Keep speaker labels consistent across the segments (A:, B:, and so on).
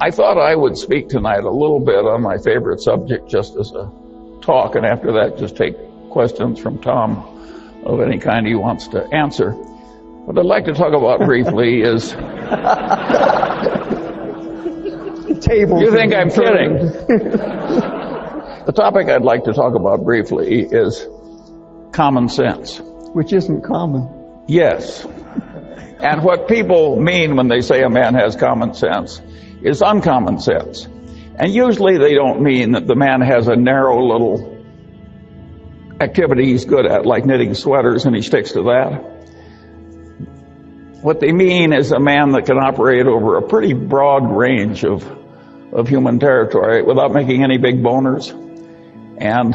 A: I thought I would speak tonight a little bit on my favorite subject just as a talk, and after that just take questions from Tom of any kind he wants to answer. What I'd like to talk about briefly is... You think I'm kidding? The topic I'd like to talk about briefly is common sense.
B: Which isn't common.
A: Yes. And what people mean when they say a man has common sense is uncommon sense. And usually they don't mean that the man has a narrow little activity he's good at, like knitting sweaters, and he sticks to that. What they mean is a man that can operate over a pretty broad range of human territory without making any big boners. And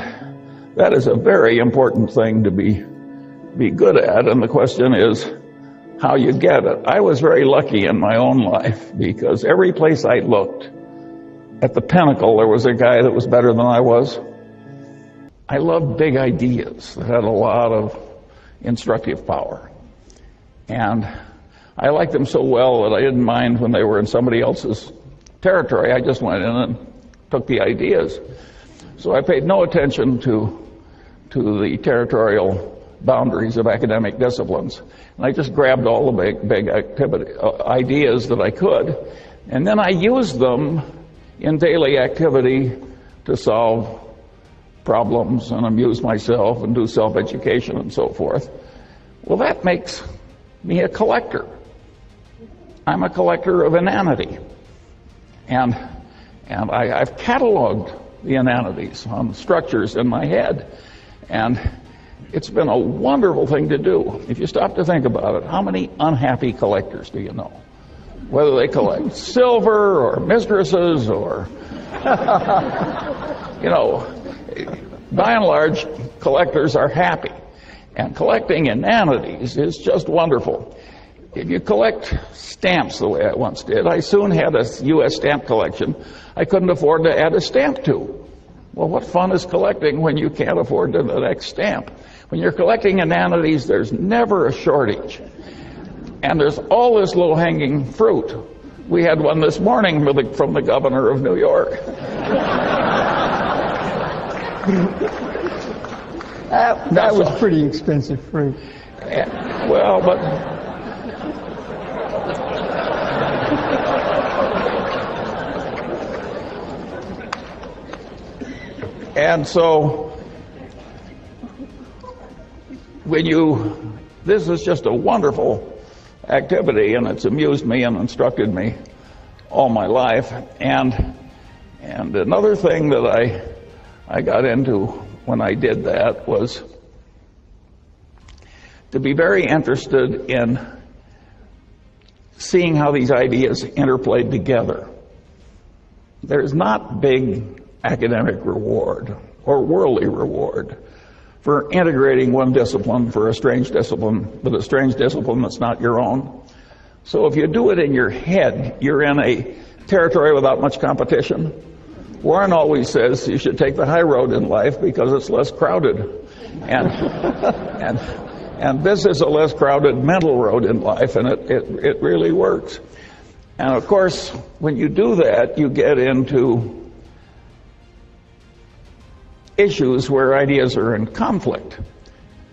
A: that is a very important thing to be good at, and the question is how you get it. I was very lucky in my own life because every place I looked, at the pinnacle, there was a guy that was better than I was. I loved big ideas that had a lot of instructive power. And I liked them so well that I didn't mind when they were in somebody else's territory. I just went in and took the ideas. So I paid no attention to the territorial boundaries of academic disciplines. And I just grabbed all the big ideas that I could, and then I used them in daily activity to solve problems and amuse myself and do self-education and so forth. Well, that makes me a collector. I'm a collector of inanity. And I've cataloged the inanities on structures in my head. And it's been a wonderful thing to do. If you stop to think about it, how many unhappy collectors do you know? Whether they collect silver or mistresses or, by and large, collectors are happy. And collecting inanities is just wonderful. If you collect stamps the way I once did, I soon had a U.S. stamp collection I couldn't afford to add a stamp to. Well, what fun is collecting when you can't afford the next stamp? When you're collecting inanities, there's never a shortage. And there's all this low-hanging fruit. We had one this morning from the governor of New York.
B: That was pretty expensive fruit.
A: Well, but... And so, this is just a wonderful activity, and it's amused me and instructed me all my life. And another thing that I got into when I did that was to be very interested in seeing how these ideas interplayed together. There's not big academic reward or worldly reward for integrating one discipline for a strange discipline, but a strange discipline that's not your own. So if you do it in your head, you're in a territory without much competition. Warren always says you should take the high road in life because it's less crowded. And this is a less crowded mental road in life, and it really works. And of course, when you do that, you get into issues where ideas are in conflict.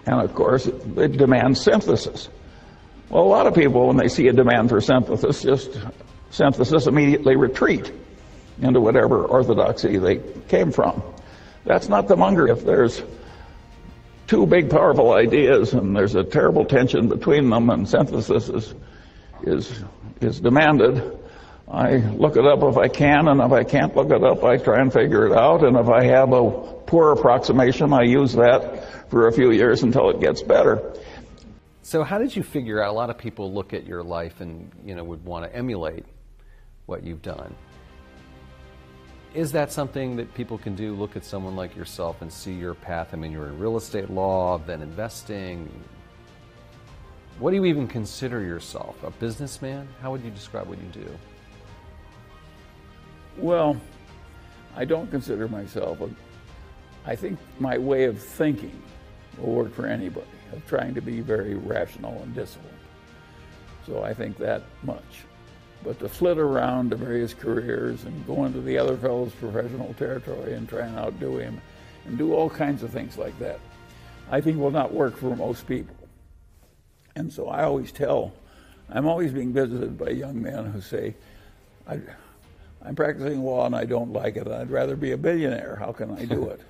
A: And of course, it demands synthesis. Well, a lot of people, when they see a demand for synthesis, immediately retreat into whatever orthodoxy they came from. That's not the Munger. If there's two big, powerful ideas and there's a terrible tension between them and synthesis is demanded, I look it up if I can, and if I can't look it up, I try and figure it out, and if I have a poor approximation, I use that for a few years until it gets better.
C: So how did you figure out, a lot of people look at your life and would want to emulate what you've done. Is that something that people can do, look at someone like yourself and see your path? I mean, you're in real estate law, then investing. What do you even consider yourself? A businessman? How would you describe what you do?
A: Well, I don't consider myself I think my way of thinking will work for anybody, of trying to be very rational and disciplined. So I think that much. But to flit around to various careers and go into the other fellow's professional territory and try and outdo him and do all kinds of things like that, I think will not work for most people. And so I always tell, I'm always being visited by young men who say, I'm practicing law and I don't like it. I'd rather be a billionaire. How can I do it?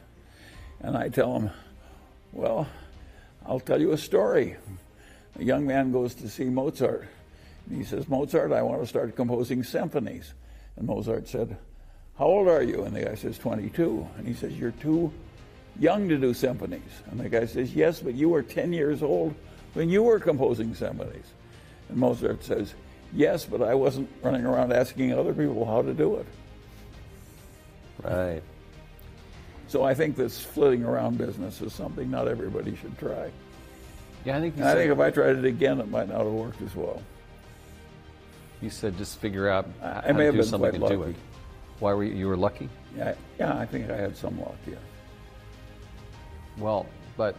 A: And I tell them, well, I'll tell you a story. A young man goes to see Mozart. And he says, Mozart, I want to start composing symphonies. And Mozart said, how old are you? And the guy says, 22. And he says, you're too young to do symphonies. And the guy says, yes, but you were 10 years old when you were composing symphonies. And Mozart says, yes, but I wasn't running around asking other people how to do it.
C: Right.
A: So I think this flitting around business is something not everybody should try.
C: Yeah, I think
A: if I tried it again, it might not have worked as well.
C: You said just figure out
A: I
C: how
A: may
C: to
A: have
C: do
A: been
C: something
A: quite
C: and do
A: lucky.
C: it. Why were you were lucky?
A: Yeah, I think I had some luck, yeah.
C: Well, but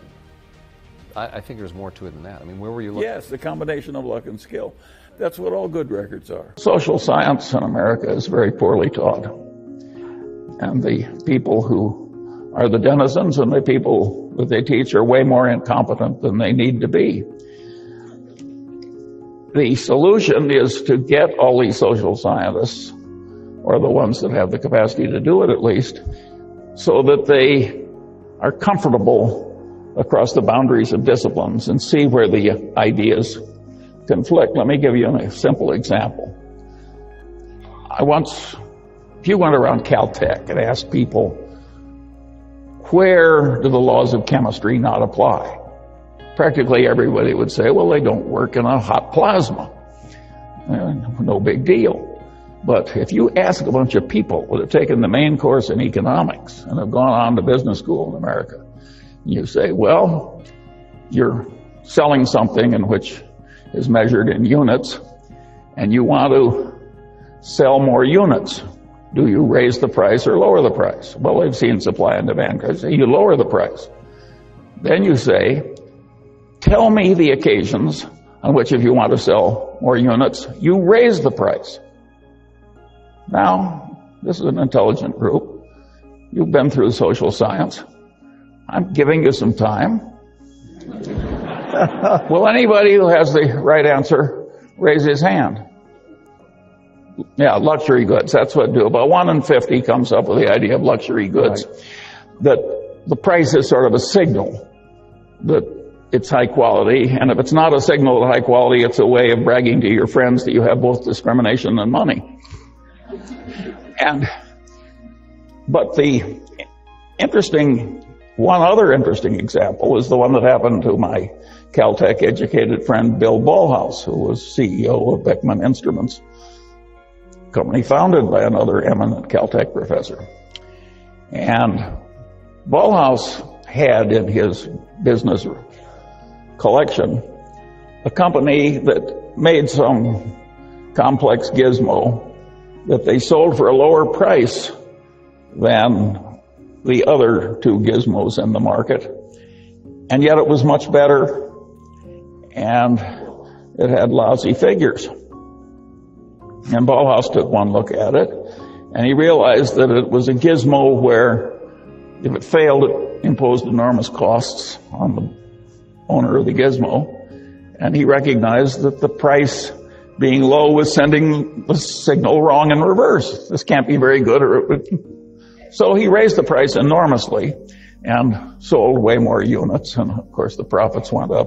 C: I think there's more to it than that. I mean, where were you looking?
A: Yes, the combination of luck and skill. That's what all good records are. Social science in America is very poorly taught. And the people who are the denizens and the people that they teach are way more incompetent than they need to be. The solution is to get all these social scientists, or the ones that have the capacity to do it at least, so that they are comfortable across the boundaries of disciplines and see where the ideas conflict. Let me give you a simple example. If you went around Caltech and asked people, where do the laws of chemistry not apply? Practically everybody would say, well, they don't work in a hot plasma. No big deal. But if you ask a bunch of people that have taken the main course in economics and have gone on to business school in America, you say, well, you're selling something in which is measured in units, and you want to sell more units. Do you raise the price or lower the price? Well, they've seen supply and demand. You lower the price. Then you say, tell me the occasions on which if you want to sell more units, you raise the price. Now, this is an intelligent group. You've been through social science. I'm giving you some time. Will anybody who has the right answer raise his hand? Yeah, luxury goods. That's what do. About 1 in 50 comes up with the idea of luxury goods. Right. That the price is sort of a signal that it's high quality. And if it's not a signal of high quality, it's a way of bragging to your friends that you have both discrimination and money. But one other interesting example is the one that happened to my Caltech educated friend Bill Ballhaus, who was CEO of Beckman Instruments, company founded by another eminent Caltech professor. And Ballhaus had in his business collection a company that made some complex gizmo that they sold for a lower price than the other two gizmos in the market. And yet it was much better, and it had lousy figures. And Ballhaus took one look at it, and he realized that it was a gizmo where if it failed, it imposed enormous costs on the owner of the gizmo. And he recognized that the price being low was sending the signal wrong in reverse. This can't be very good, or it would. So he raised the price enormously and sold way more units, and of course the profits went up.